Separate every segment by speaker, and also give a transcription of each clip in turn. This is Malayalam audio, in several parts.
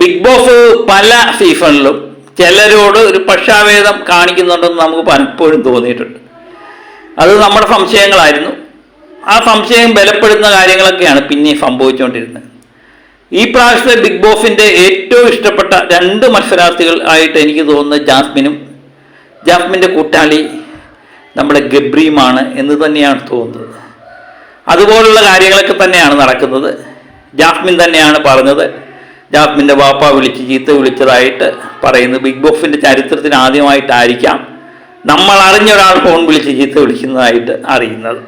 Speaker 1: ബിഗ് ബോസ് പല സീസണിലും ചിലരോട് ഒരു പക്ഷാഭേദം കാണിക്കുന്നുണ്ടെന്ന് നമുക്ക് പലപ്പോഴും തോന്നിയിട്ടുണ്ട്. അത് നമ്മുടെ സംശയങ്ങളായിരുന്നു. ആ സംശയം ബലപ്പെടുന്ന കാര്യങ്ങളൊക്കെയാണ് പിന്നെ സംഭവിച്ചുകൊണ്ടിരുന്നത്. ഈ പ്രാവശ്യത്തെ ബിഗ് ബോസിൻ്റെ ഏറ്റവും ഇഷ്ടപ്പെട്ട 2 മത്സരാർത്ഥികൾ ആയിട്ട് എനിക്ക് തോന്നുന്നത് ജാസ്മിൻ്റെ കൂട്ടാളി നമ്മുടെ ഗബ്രിയുമാണ് എന്ന് തന്നെയാണ് തോന്നുന്നത്. അതുപോലുള്ള കാര്യങ്ങളൊക്കെ തന്നെയാണ് നടക്കുന്നത്. ജാസ്മിൻ തന്നെയാണ് പറഞ്ഞത്. ജാസ്മിൻ്റെ വാപ്പ ചീത്ത വിളിച്ചതായിട്ട് പറയുന്നു. ബിഗ് ബോസിൻ്റെ ചരിത്രത്തിന് ആദ്യമായിട്ടായിരിക്കാം നമ്മൾ അറിഞ്ഞൊരാൾ ഫോൺ വിളിച്ച് ചീത്ത വിളിക്കുന്നതായിട്ട് അറിയുന്നത്.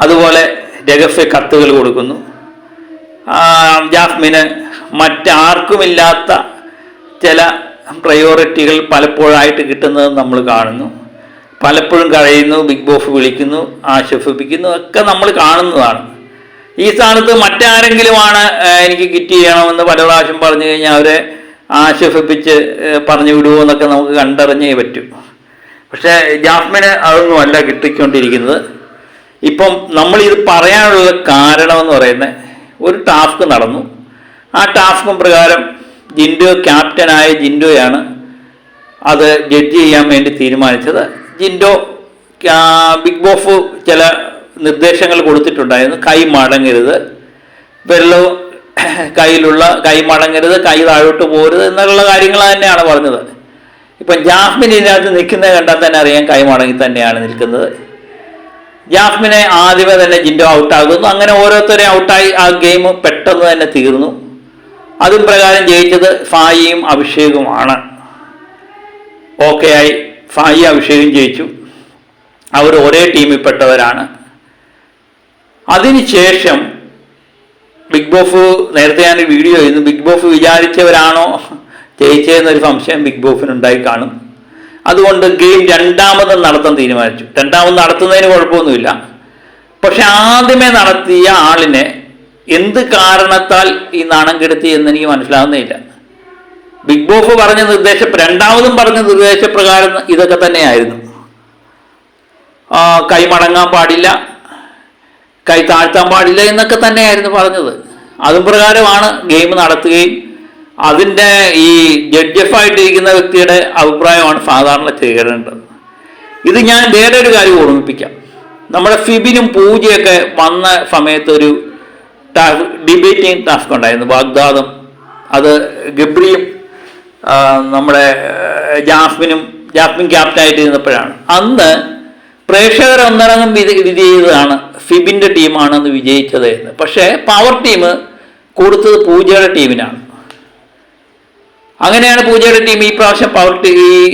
Speaker 1: അതുപോലെ രഹസ്യ കത്തുകൾ കൊടുക്കുന്നു. ജാസ്മിന് മറ്റാർക്കുമില്ലാത്ത ചില പ്രയോറിറ്റികൾ പലപ്പോഴായിട്ട് കിട്ടുന്നത് നമ്മൾ കാണുന്നു. പലപ്പോഴും കഴിയുന്നു, ബിഗ് ബോസ് വിളിക്കുന്നു, ആശ്വസിപ്പിക്കുന്നു ഒക്കെ നമ്മൾ കാണുന്നതാണ്. ഈ സ്ഥാനത്ത് മറ്റാരെങ്കിലുമാണ് എനിക്ക് കിറ്റ് ചെയ്യണമെന്ന് പല പ്രാവശ്യം പറഞ്ഞു കഴിഞ്ഞാൽ അവരെ ആശ്വസിപ്പിച്ച് പറഞ്ഞു വിടുമോ എന്നൊക്കെ നമുക്ക് കണ്ടറിഞ്ഞേ പറ്റും. പക്ഷേ ജാസ്മിന് അതൊന്നുമല്ല കിട്ടിക്കൊണ്ടിരിക്കുന്നത്. ഇപ്പം നമ്മളിത് പറയാനുള്ള കാരണമെന്ന് പറയുന്നത്, ഒരു ടാസ്ക് നടന്നു. ആ ടാസ്കും പ്രകാരം ക്യാപ്റ്റനായ ജിൻഡോയാണ് അത് ജഡ്ജ് ചെയ്യാൻ വേണ്ടി തീരുമാനിച്ചത്. ജിൻഡോ ബിഗ് ബോസ് ചില നിർദ്ദേശങ്ങൾ കൊടുത്തിട്ടുണ്ടായിരുന്നു. കൈ മടങ്ങരുത്, വെള്ളവും കൈ മടങ്ങരുത്, കൈ താഴോട്ട് പോകരുത് എന്നുള്ള കാര്യങ്ങൾ തന്നെയാണ് പറഞ്ഞത്. ഇപ്പം ജാസ്മിൻ ഇതിനകത്ത് നിൽക്കുന്നത് കണ്ടാൽ തന്നെ അറിയാം കൈ മടങ്ങി തന്നെയാണ് നിൽക്കുന്നത്. ജാസ്മിനെ ആദ്യമേ തന്നെ ജിൻഡോ ഔട്ടാകുന്നു. അങ്ങനെ ഓരോരുത്തരെയും ഔട്ടായി ആ ഗെയിം പെട്ടെന്ന് തന്നെ തീർന്നു. അതും പ്രകാരം ജയിച്ചത് ഫായിയും അഭിഷേകുമാണ്. ഓക്കെ ആയി, ഫായി അഭിഷേകും ജയിച്ചു. അവർ ഒരേ ടീമിൽപ്പെട്ടവരാണ്. അതിനുശേഷം ബിഗ് ബോസ്, നേരത്തെ ഞാൻ വീഡിയോ ചെയ്യുന്നു, ബിഗ് ബോസ് വിചാരിച്ചവരാണോ ജയിച്ചതെന്നൊരു സംശയം ബിഗ് ബോസിനുണ്ടായി കാണും. അതുകൊണ്ട് ഗെയിം രണ്ടാമതും നടത്താൻ തീരുമാനിച്ചു. രണ്ടാമത് നടത്തുന്നതിന് കുഴപ്പമൊന്നുമില്ല. പക്ഷെ ആദ്യമേ നടത്തിയ ആളിനെ എന്ത് കാരണത്താൽ ഈ നാണം കെടുത്തി എന്നെനിക്ക് മനസ്സിലാവുന്നില്ല. ബിഗ് ബോസ് പറഞ്ഞ രണ്ടാമതും പറഞ്ഞ നിർദ്ദേശപ്രകാരം ഇതൊക്കെ തന്നെയായിരുന്നു. കൈ മടങ്ങാൻ പാടില്ല, കൈ താഴ്ത്താൻ പാടില്ല എന്നൊക്കെ തന്നെയായിരുന്നു പറഞ്ഞത്. അതും പ്രകാരമാണ് ഗെയിം നടത്തുകയും അതിൻ്റെ ഈ ജഡ്ജഫായിട്ടിരിക്കുന്ന വ്യക്തിയുടെ അഭിപ്രായമാണ് സാധാരണ ചെയ്യേണ്ടത്. ഇത് ഞാൻ വേറൊരു കാര്യം ഓർമ്മിപ്പിക്കാം. നമ്മുടെ ഫിബിനും പൂജയൊക്കെ വന്ന സമയത്ത് ഒരു ഡിബേറ്റിംഗ് ടാസ്ക് ഉണ്ടായിരുന്നു, വാഗ്ദാദം. അത് ഗബ്രിയും നമ്മുടെ ജാസ്മിൻ ക്യാപ്റ്റനായിട്ട് ഇരുന്നപ്പോഴാണ്. അന്ന് പ്രേക്ഷകർ ഒന്നടങ്കം വിധി ചെയ്തതാണ് ഫിബിൻ്റെ ടീമാണെന്ന് വിജയിച്ചത് എന്ന്. പക്ഷേ പവർ ടീം കൊടുത്തത് പൂജയുടെ ടീമിനാണ്. അങ്ങനെയാണ് പൂജയുടെ ടീം ഈ പ്രാവശ്യം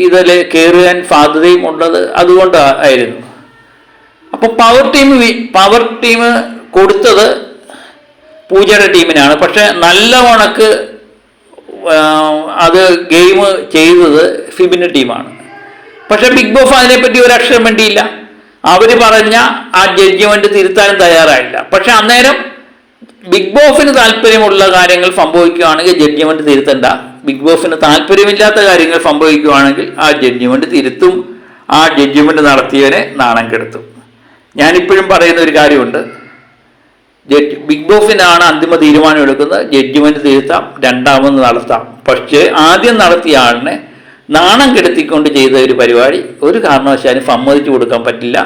Speaker 1: ഇതിൽ കയറാൻ സാധ്യതയും ഉള്ളത് അതുകൊണ്ടായിരുന്നു. അപ്പോൾ പവർ ടീം കൊടുത്തത് പൂജയുടെ ടീമിനാണ്. പക്ഷെ നല്ല കണക്ക് അത് ഗെയിം ചെയ്തത് ഫിബിൻ്റെ ടീമാണ്. പക്ഷെ ബിഗ് ബോസ് അതിനെപ്പറ്റി ഒരു അക്ഷരം വേണ്ടിയില്ല. അവർ പറഞ്ഞ ആ ജഡ്ജ്മെന്റ് തിരുത്താനും തയ്യാറായില്ല. പക്ഷെ അന്നേരം ബിഗ് ബോസിന് താല്പര്യമുള്ള കാര്യങ്ങൾ സംഭവിക്കുകയാണെങ്കിൽ ജഡ്ജ്മെന്റ് തിരുത്തണ്ട. ബിഗ് ബോസിന് താല്പര്യമില്ലാത്ത കാര്യങ്ങൾ സംഭവിക്കുകയാണെങ്കിൽ ആ ജഡ്ജ്മെന്റ് തിരുത്തും. ആ ജഡ്ജ്മെന്റ് നടത്തിയവനെ നാണം കെടുത്തും. ഞാനിപ്പോഴും പറയുന്ന ഒരു കാര്യമുണ്ട്, ബിഗ് ബോസിനാണ് അന്തിമ തീരുമാനം എടുക്കുന്നത്. ജഡ്ജ്മെന്റ് തിരുത്താം, രണ്ടാമത് നടത്താം. പക്ഷേ ആദ്യം നടത്തിയ ആളിനെ നാണം കെടുത്തിക്കൊണ്ട് ചെയ്ത ഒരു പരിപാടി ഒരു കാരണവശാലും സമ്മതിച്ചു കൊടുക്കാൻ പറ്റില്ല.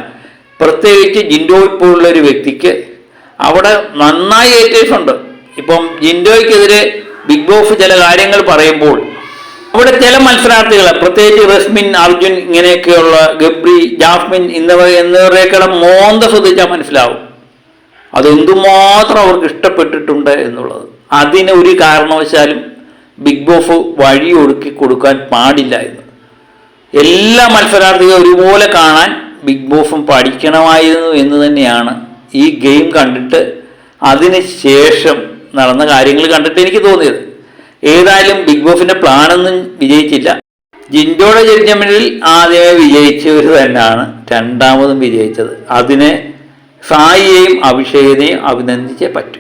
Speaker 1: പ്രത്യേകിച്ച് ജിൻഡോ ഇപ്പോഴുള്ള ഒരു വ്യക്തിക്ക് അവിടെ നന്നായി ഏറ്റേഴ്സുണ്ട്. ഇപ്പം ജിൻഡോയ്ക്കെതിരെ ബിഗ് ബോസ് ചില കാര്യങ്ങൾ പറയുമ്പോൾ അവിടെ ചില മത്സരാർത്ഥികളെ, പ്രത്യേകിച്ച് റസ്മിൻ, അർജുൻ, ഇങ്ങനെയൊക്കെയുള്ള ഗബ്രി, ജാസ്മിൻ എന്നിവരെയൊക്കെ മോന്ത ശ്രദ്ധിച്ചാൽ മനസ്സിലാവും അതെന്തുമാത്രം അവർക്ക് ഇഷ്ടപ്പെട്ടിട്ടുണ്ട് എന്നുള്ളത്. അതിന് ഒരു കാരണവശാലും ബിഗ് ബോസ് വഴി ഒടുക്കി കൊടുക്കാൻ പാടില്ലായിരുന്നു. എല്ലാ മത്സരാർത്ഥികളും ഒരുപോലെ കാണാൻ ബിഗ് ബോസും പഠിക്കണമായിരുന്നു എന്ന് തന്നെയാണ് ഈ ഗെയിം കണ്ടിട്ട് അതിന് ശേഷം നടന്ന കാര്യങ്ങൾ കണ്ടിട്ട് എനിക്ക് തോന്നിയത്. ഏതായാലും ബിഗ് ബോസിൻ്റെ പ്ലാനൊന്നും വിജയിച്ചില്ല. ജിൻഡോയുടെ ജഡ്ജ്മെന്റിൽ ആദ്യമേ വിജയിച്ചവർ തന്നെയാണ് രണ്ടാമതും വിജയിച്ചത്. അതിനെ സായിയെയും അഭിഷേകിനെയും അഭിനന്ദിച്ചേ പറ്റൂ.